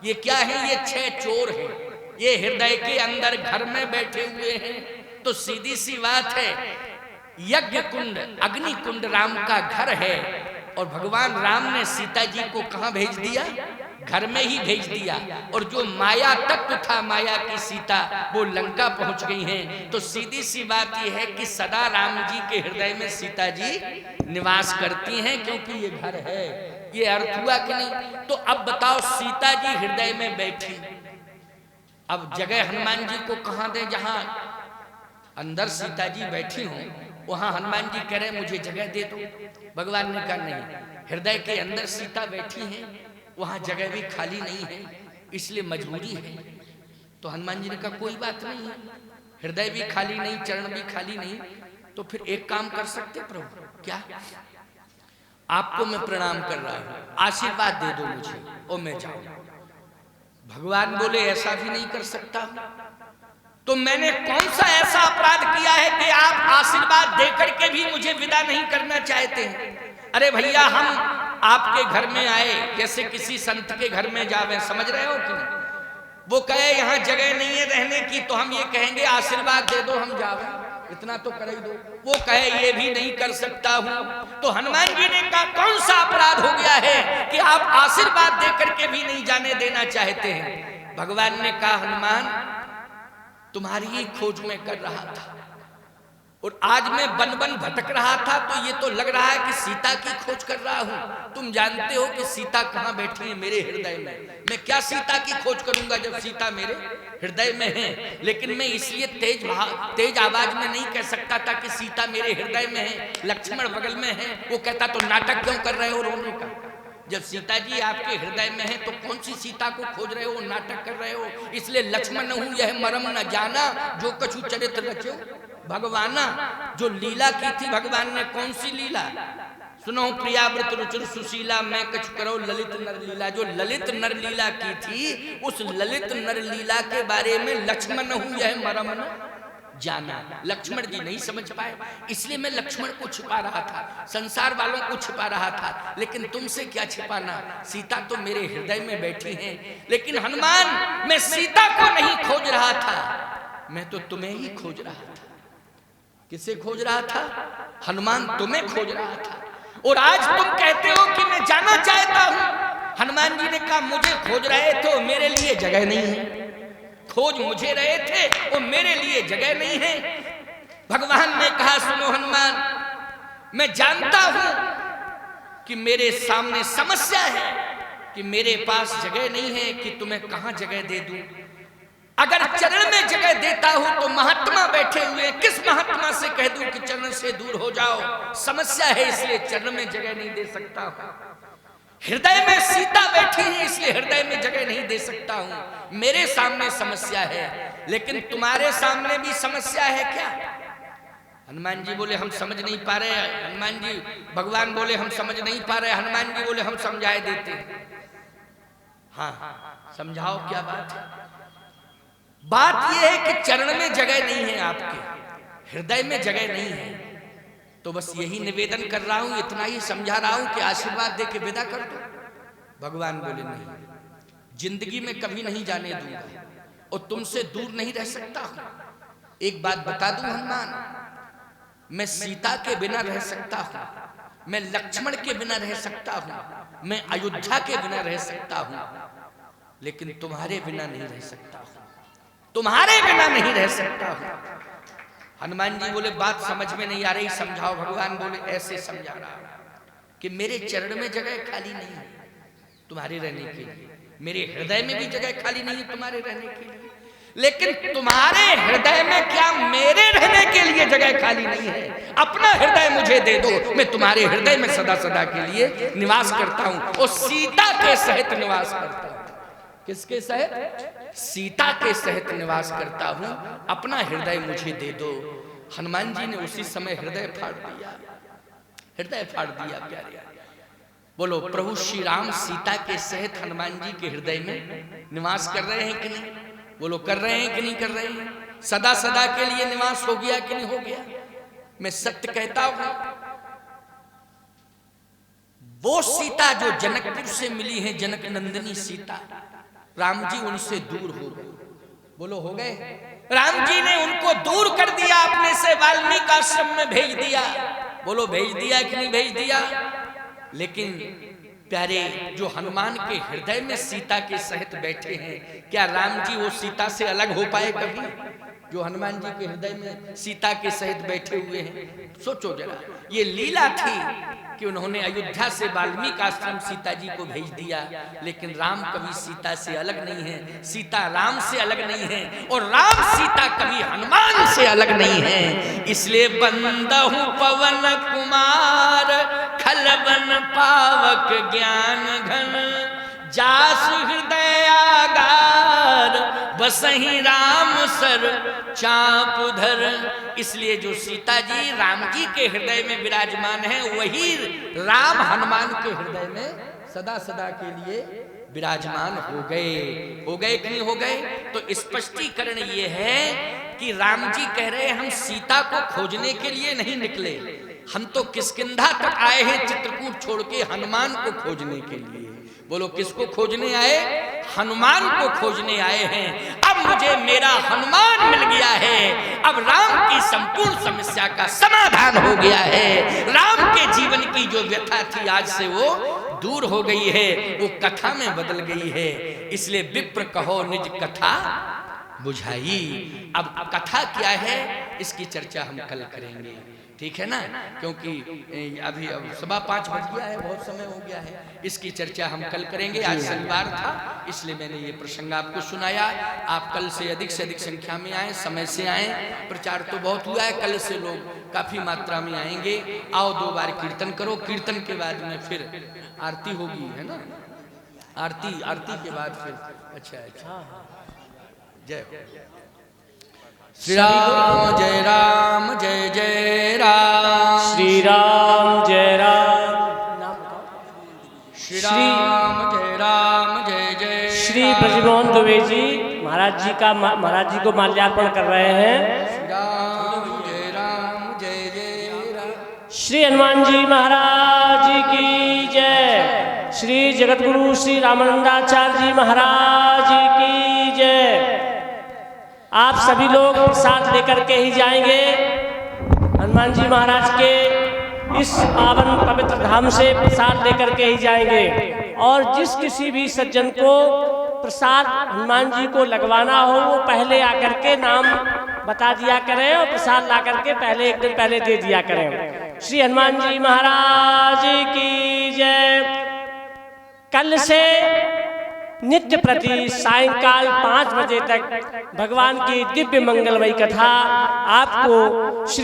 ये क्या है? ये 6 चोर हैं, ये हृदय के अंदर घर में बैठे हुए हैं। तो सीधी सी बात है, यज्ञ कुंड अग्नि कुंड राम का घर है, और भगवान राम ने सीता जी को कहां भेज दिया? घर में ही भेज दिया। और जो माया तत्व था, माया की सीता, वो लंका पहुंच गई हैं। तो सीधी सी बात यह है कि सदा राम जी के हृदय में सीता जी निवास करती हैं, क्योंकि ये घर है। ये अर्थ हुआ कि नहीं? तो अब बताओ, सीता जी हृदय में बैठी, अब जगह हनुमान जी को कहां दें? जहां अंदर सीता जी बैठी हों, वहां हनुमान जी कह रहे मुझे जगह दे दो। भगवान ने कहा नहीं, हृदय के अंदर सीता बैठी है, वहां जगह भी खाली नहीं है, इसलिए मजबूरी है। तो हनुमान जी ने कहा कोई बात नहीं है, हृदय भी खाली नहीं, चरण भी खाली नहीं, तो फिर एक काम कर सकते प्रभु। क्या? आपको मैं प्रणाम कर रहा हूं, आशीर्वाद दे दो मुझे और मैं जाऊं। भगवान बोले ऐसा भी नहीं कर सकता। तो मैंने कौन सा ऐसा अपराध किया है कि आप आशीर्वाद देकर के भी मुझे विदा नहीं करना चाहते हैं? अरे भैया, हम आपके घर में आए जैसे किसी संत के घर में जावे, समझ रहे हो कि नहीं? वो कहे यहाँ जगह नहीं है रहने की, तो हम ये कहेंगे आशीर्वाद दे दो हम जावे, इतना तो कर ही दो। वो कहे ये भी नहीं कर सकता हूं। तो हनुमान जी ने कहा कौन सा अपराध हो गया है कि आप आशीर्वाद देकर के भी नहीं जाने देना चाहते हैं? भगवान ने कहा हनुमान, तुम्हारी ही खोज में कर रहा था, और आज मैं वन वन भटक रहा था, तो ये तो लग रहा है कि सीता की खोज कर रहा हूं। तुम जानते हो कि सीता कहां बैठी है? मेरे हृदय में। मैं क्या सीता की खोज करूंगा जब सीता मेरे हृदय में है? लेकिन मैं इसलिए तेज आवाज में नहीं कह सकता था कि सीता मेरे हृदय में है, लक्ष्मण बगल में है। वो कहता तो नाटक क्यों कर रहे हो रोने का? जब सीता जी आपके हृदय में है तो कौन सी सीता को खोज रहे हो, नाटक कर रहे हो? इसलिए लक्ष्मण हूं यह मरम न जाना, जो कछु चरित्र रचो भगवाना। जो लीला की थी भगवान ने, कौन सी लीला? सुनो प्रियाव्रत रुचिर सुशीला, मैं कुछ करो ललित नर लीला। जो ललित नर लीला की थी, उस ललित नर लीला के बारे में लक्ष्मण हूं यह मरम न जाना। लक्ष्मण जी नहीं समझ पाए, इसलिए मैं लक्ष्मण को छिपा रहा था, संसार वालों को छिपा रहा था। लेकिन तुमसे क्या छिपाना, सीता तो मेरे हृदय में बैठी है। लेकिन हनुमान, मैं सीता को नहीं खोज रहा था, मैं तो तुम्हें ही खोज रहा था। किसे खोज रहा था? हनुमान, तुम्हें खोज रहा था। और आज तुम कहते हो कि मैं जाना चाहता हूं। हनुमान जी ने कहा मुझे खोज रहे थे, मेरे लिए जगह नहीं है। खोज मुझे रहे थे और मेरे लिए जगह नहीं है। भगवान ने कहा सुनो हनुमान, मैं जानता हूं कि मेरे सामने समस्या है, कि मेरे पास जगह नहीं है, कि तुम्हें कहां जगह दे दूं। अगर चरण में जगह देता हूं तो महात्मा बैठे हुए, किस महात्मा से कह दूं कि चरण से दूर हो जाओ? समस्या है, इसलिए चरण में जगह नहीं दे सकता हूं। हृदय में सीता बैठी है, इसलिए हृदय में जगह नहीं दे सकता हूं। मेरे सामने समस्या है, लेकिन तुम्हारे सामने भी समस्या है क्या? हनुमान जी बोले हम समझ नहीं पा रहे। हनुमान जी, भगवान बोले हम समझ नहीं पा रहे। हनुमान जी बोले हम समझाए देते। हाँ, समझाओ क्या बात है? बात यह है कि चरण में जगह नहीं है, आपके हृदय में जगह नहीं है। तो बस यही निवेदन कर रहा हूं, इतना ही समझा रहा हूं कि आशीर्वाद दे के विदा कर दो। भगवान बोले नहीं, जिंदगी में कभी नहीं जाने दूंगा और तुमसे दूर नहीं रह सकता हूं। एक बात बता दूं हनुमान, मैं सीता के बिना रह सकता हूं, मैं लक्ष्मण के बिना रह सकता हूं, मैं अयोध्या के बिना रह सकता हूं, लेकिन तुम्हारे बिना नहीं रह सकता हूं, तुम्हारे बिना नहीं रह सकता हूं। हनुमान जी बोले बात समझ में नहीं आ रही, समझाओ। भगवान बोले ऐसे समझा रहा कि मेरे चरण में जगह खाली नहीं है तुम्हारे रहने के लिए, मेरे हृदय में भी जगह खाली नहीं है तुम्हारे रहने के लिए, लेकिन तुम्हारे हृदय में क्या मेरे रहने के लिए जगह खाली नहीं है? अपना हृदय मुझे दे दो, मैं तुम्हारे हृदय में सदा सदा के लिए निवास करता हूं और सीता के सहित निवास करता हूं। किसके सहित? सीता के सहित निवास करता हूं, अपना हृदय मुझे दे दो। हनुमान जी ने उसी समय हृदय फाड़ दिया, हृदय फाड़ दिया प्यारे। बोलो प्रभु श्री राम सीता के सहित हनुमान जी के हृदय में निवास कर रहे हैं कि नहीं? बोलो कर रहे हैं कि नहीं कर रहे हैं? सदा सदा के लिए निवास हो गया कि नहीं हो गया? मैं सत्य कहता हूं, वो सीता जो जनकपुर से मिली है, जनक नंदिनी सीता, राम जी उनसे दूर हो गए। बोलो हो गए? राम जी ने उनको दूर कर दिया, अपने से वाल्मीकि आश्रम में भेज दिया। बोलो भेज दिया कि नहीं भेज दिया? लेकिन प्यारे जो हनुमान के हृदय में सीता के सहित बैठे हैं, क्या राम जी वो सीता से अलग हो पाए कभी? जो हनुमान जी के हृदय में सीता के सहित बैठे हुए हैं, सोचो जरा। ये लीला थी कि उन्होंने अयोध्या से वाल्मीकि आश्रम सीता जी को भेज दिया, लेकिन राम कभी सीता से अलग नहीं है, सीता राम से अलग नहीं है, और राम सीता कभी हनुमान से अलग नहीं है। इसलिए बंदहु पवन कुमार खलबन पावक ज्ञान घन, जास हृदय आगार बसहि राम सर चाप धर। इसलिए जो सीता जी राम जी के हृदय में विराजमान है, वही राम हनुमान के हृदय में सदा सदा के लिए विराजमान हो गए। हो गए कि नहीं हो गए? तो स्पष्टीकरण ये है कि राम जी कह रहे हैं हम सीता को खोजने के लिए नहीं निकले, हम तो किष्किंधा तक आए हैं चित्रकूट छोड़ के हनुमान को खोजने के लिए। बोलो किसको खोजने आए? हनुमान को खोजने आए हैं। अब मुझे मेरा हनुमान मिल गया है, अब राम की संपूर्ण समस्या का समाधान हो गया है। राम के जीवन की जो व्यथा थी आज से वो दूर हो गई है, वो कथा में बदल गई है। इसलिए विप्र कहो निज कथा बुझाई। अब कथा क्या है इसकी चर्चा हम कल करेंगे, ठीक है ना? क्योंकि अभी अब 5:15 बज गया है, बहुत समय हो गया है। इसकी चर्चा हम कल करेंगे। आज शनिवार था इसलिए मैंने ये प्रसंग आपको सुनाया। आप कल से अधिक संख्या में आए, समय से आए। प्रचार तो बहुत हुआ है, कल से लोग काफी मात्रा में आएंगे। आओ 2 बार कीर्तन करो, कीर्तन के बाद में फिर आरती होगी, है ना? आरती के बाद फिर अच्छा जय श्री राम जय राम जय जय राम, श्री राम जय राम, श्री राम जय राम जय जय। श्री ब्रजमोहन दुबे जी महाराज जी को माल्यार्पण कर रहे हैं। श्री राम जय जय राम। श्री हनुमान जी महाराज की जय। श्री जगतगुरु श्री रामानंदाचार्य जी महाराज की जय। आप सभी लोग प्रसाद लेकर के ही जाएंगे। हनुमान जी महाराज के इस पावन पवित्र धाम से प्रसाद लेकर के ही जाएंगे। और जिस किसी भी सज्जन को प्रसाद हनुमान जी को लगवाना हो, वो पहले आकर के नाम बता दिया करें और प्रसाद ला करके पहले एक दिन पहले दे दिया करें। श्री हनुमान जी महाराज की जय। कल से नित्य प्रति सायंकाल 5 बजे तक भगवान की दिव्य मंगलमयी कथा आपको श्री